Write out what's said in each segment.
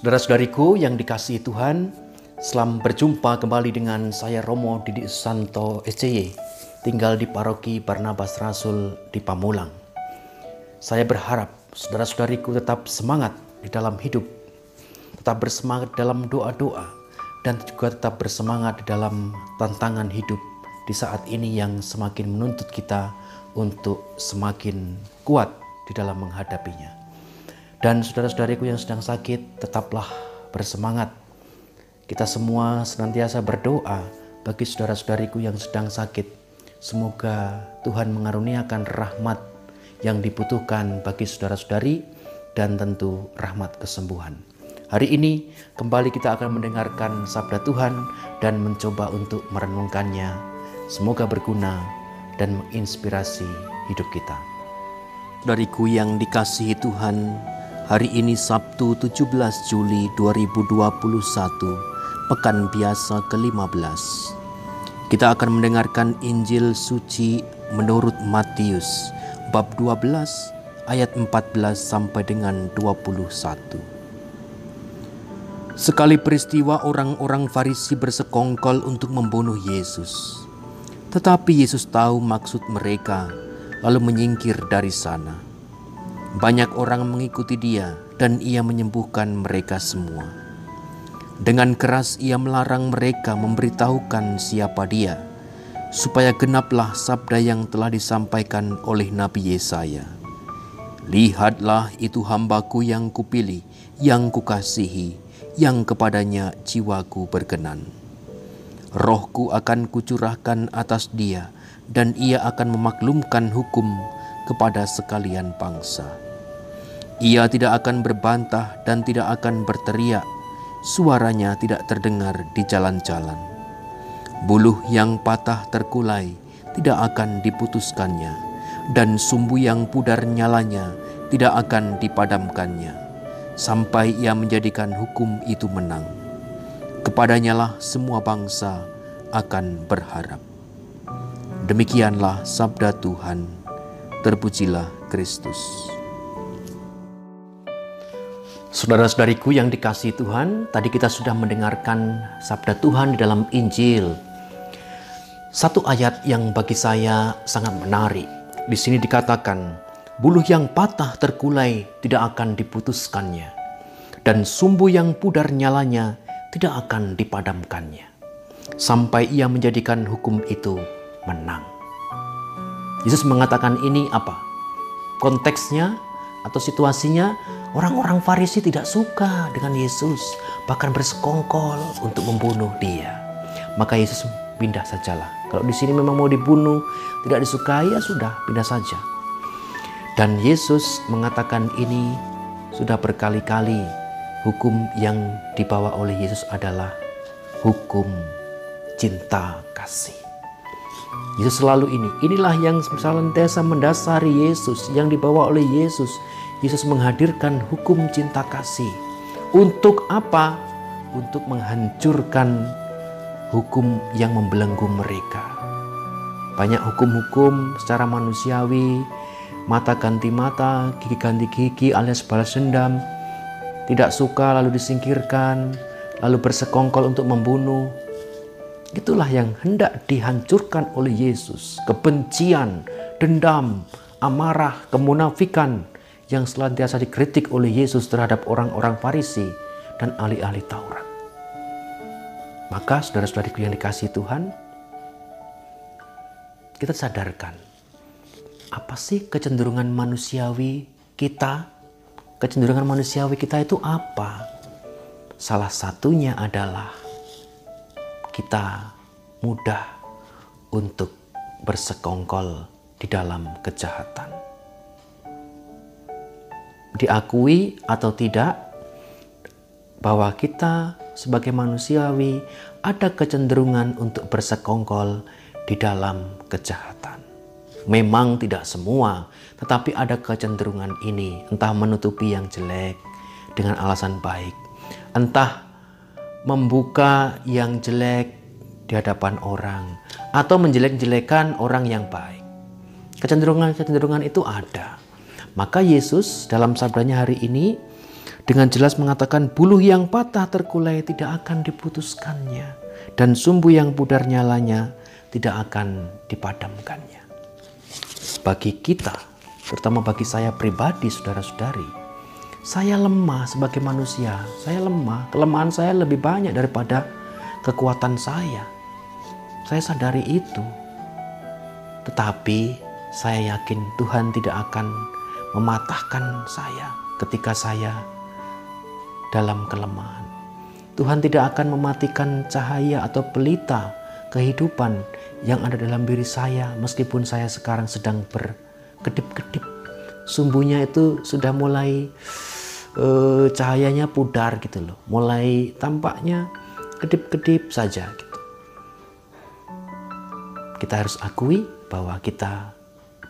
Saudara-saudariku yang dikasihi Tuhan, selamat berjumpa kembali dengan saya Romo Didi Susanto SCY, tinggal di Paroki Barnabas Rasul di Pamulang. Saya berharap saudara-saudariku tetap semangat di dalam hidup, tetap bersemangat dalam doa-doa, dan juga tetap bersemangat di dalam tantangan hidup di saat ini yang semakin menuntut kita untuk semakin kuat di dalam menghadapinya. Dan saudara-saudariku yang sedang sakit, tetaplah bersemangat. Kita semua senantiasa berdoa bagi saudara-saudariku yang sedang sakit. Semoga Tuhan mengaruniakan rahmat yang dibutuhkan bagi saudara-saudari dan tentu rahmat kesembuhan. Hari ini kembali kita akan mendengarkan sabda Tuhan dan mencoba untuk merenungkannya. Semoga berguna dan menginspirasi hidup kita. Saudariku yang dikasihi Tuhan, hari ini Sabtu 17 Juli 2021, Pekan Biasa ke-15. Kita akan mendengarkan Injil Suci menurut Matius, bab 12, ayat 14 sampai dengan 21. Sekali peristiwa orang-orang Farisi bersekongkol untuk membunuh Yesus. Tetapi Yesus tahu maksud mereka, lalu menyingkir dari sana. Banyak orang mengikuti dia dan ia menyembuhkan mereka semua. Dengan keras ia melarang mereka memberitahukan siapa dia, supaya genaplah sabda yang telah disampaikan oleh Nabi Yesaya. Lihatlah itu hambaku yang kupilih, yang kukasihi, yang kepadanya jiwaku berkenan. Rohku akan kucurahkan atas dia, dan ia akan memaklumkan hukum kepada sekalian bangsa. Ia tidak akan berbantah dan tidak akan berteriak, suaranya tidak terdengar di jalan-jalan. Buluh yang patah terkulai tidak akan diputuskannya, dan sumbu yang pudar nyalanya tidak akan dipadamkannya, sampai ia menjadikan hukum itu menang. Kepadanyalah semua bangsa akan berharap. Demikianlah sabda Tuhan. Terpujilah Kristus. Saudara-saudariku yang dikasihi Tuhan, tadi kita sudah mendengarkan sabda Tuhan di dalam Injil. Satu ayat yang bagi saya sangat menarik. Di sini dikatakan, buluh yang patah terkulai tidak akan diputuskannya, dan sumbu yang pudar nyalanya tidak akan dipadamkannya, sampai ia menjadikan hukum itu menang. Yesus mengatakan ini apa? Konteksnya atau situasinya, orang-orang Farisi tidak suka dengan Yesus, bahkan bersekongkol untuk membunuh dia. Maka Yesus pindah sajalah. Kalau di sini memang mau dibunuh, tidak disukai, ya sudah, pindah saja. Dan Yesus mengatakan ini sudah berkali-kali. Hukum yang dibawa oleh Yesus adalah hukum cinta kasih. Yesus selalu inilah yang senantiasa mendasari Yesus, yang dibawa oleh Yesus. Yesus menghadirkan hukum cinta kasih. Untuk apa? Untuk menghancurkan hukum yang membelenggu mereka. Banyak hukum-hukum secara manusiawi, mata ganti mata, gigi ganti gigi alias balas dendam. Tidak suka lalu disingkirkan, lalu bersekongkol untuk membunuh. Itulah yang hendak dihancurkan oleh Yesus. Kebencian, dendam, amarah, kemunafikan yang senantiasa dikritik oleh Yesus terhadap orang-orang Farisi dan ahli-ahli Taurat. Maka saudara-saudariku yang dikasihi Tuhan, kita sadarkan, apa sih kecenderungan manusiawi kita? Kecenderungan manusiawi kita itu apa? Salah satunya adalah kita mudah untuk bersekongkol di dalam kejahatan. Diakui atau tidak bahwa kita sebagai manusiawi ada kecenderungan untuk bersekongkol di dalam kejahatan. Memang tidak semua, tetapi ada kecenderungan ini, entah menutupi yang jelek dengan alasan baik, entah membuka yang jelek di hadapan orang, atau menjelek-jelekan orang yang baik. Kecenderungan-kecenderungan itu ada. Maka Yesus dalam sabdanya hari ini dengan jelas mengatakan buluh yang patah terkulai tidak akan diputuskannya, dan sumbu yang pudar nyalanya tidak akan dipadamkannya. Bagi kita, terutama bagi saya pribadi, saudara-saudari, saya lemah sebagai manusia. Saya lemah, kelemahan saya lebih banyak daripada kekuatan saya. Saya sadari itu. Tetapi saya yakin Tuhan tidak akan mematahkan saya ketika saya dalam kelemahan. Tuhan tidak akan mematikan cahaya atau pelita kehidupan yang ada dalam diri saya meskipun saya sekarang sedang berkedip-kedip. Sumbunya itu sudah mulai cahayanya pudar gitu loh. Mulai tampaknya kedip-kedip saja gitu. Kita harus akui bahwa kita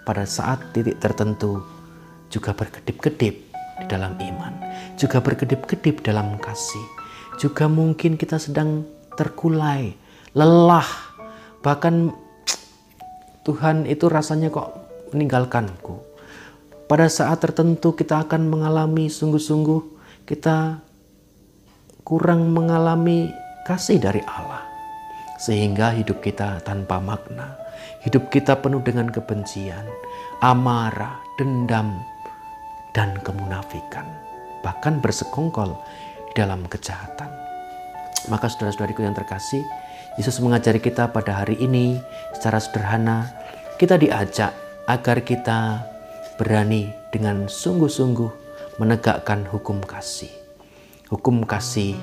pada saat titik tertentu juga berkedip-kedip di dalam iman, juga berkedip-kedip dalam kasih, juga mungkin kita sedang terkulai, lelah, bahkan Tuhan itu rasanya kok meninggalkanku. Pada saat tertentu kita akan mengalami sungguh-sungguh kita kurang mengalami kasih dari Allah, sehingga hidup kita tanpa makna, hidup kita penuh dengan kebencian, amarah, dendam, dan kemunafikan, bahkan bersekongkol di dalam kejahatan. Maka saudara-saudariku yang terkasih, Yesus mengajari kita pada hari ini secara sederhana. Kita diajak agar kita berani dengan sungguh-sungguh menegakkan hukum kasih. Hukum kasih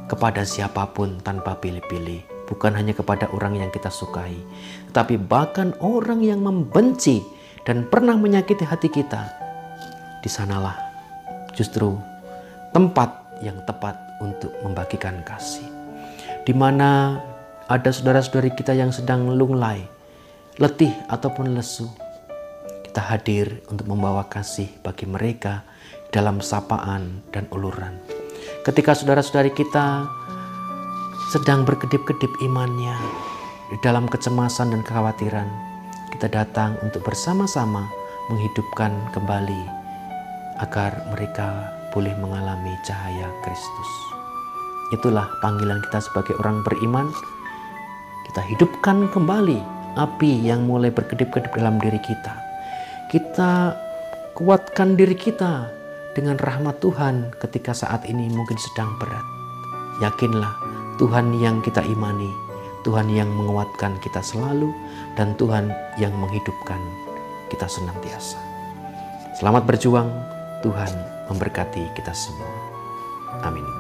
kepada siapapun tanpa pilih-pilih. Bukan hanya kepada orang yang kita sukai, tapi bahkan orang yang membenci dan pernah menyakiti hati kita. Di sanalah justru tempat yang tepat untuk membagikan kasih. Di mana ada saudara-saudari kita yang sedang lunglai, letih ataupun lesu, kita hadir untuk membawa kasih bagi mereka dalam sapaan dan uluran. Ketika saudara-saudari kita sedang berkedip-kedip imannya di dalam kecemasan dan kekhawatiran, kita datang untuk bersama-sama menghidupkan kembali agar mereka boleh mengalami cahaya Kristus. Itulah panggilan kita sebagai orang beriman. Kita hidupkan kembali api yang mulai berkedip-kedip dalam diri kita. Kita kuatkan diri kita dengan rahmat Tuhan ketika saat ini mungkin sedang berat. Yakinlah Tuhan yang kita imani, Tuhan yang menguatkan kita selalu, dan Tuhan yang menghidupkan kita senantiasa. Selamat berjuang. Tuhan memberkati kita semua. Amin.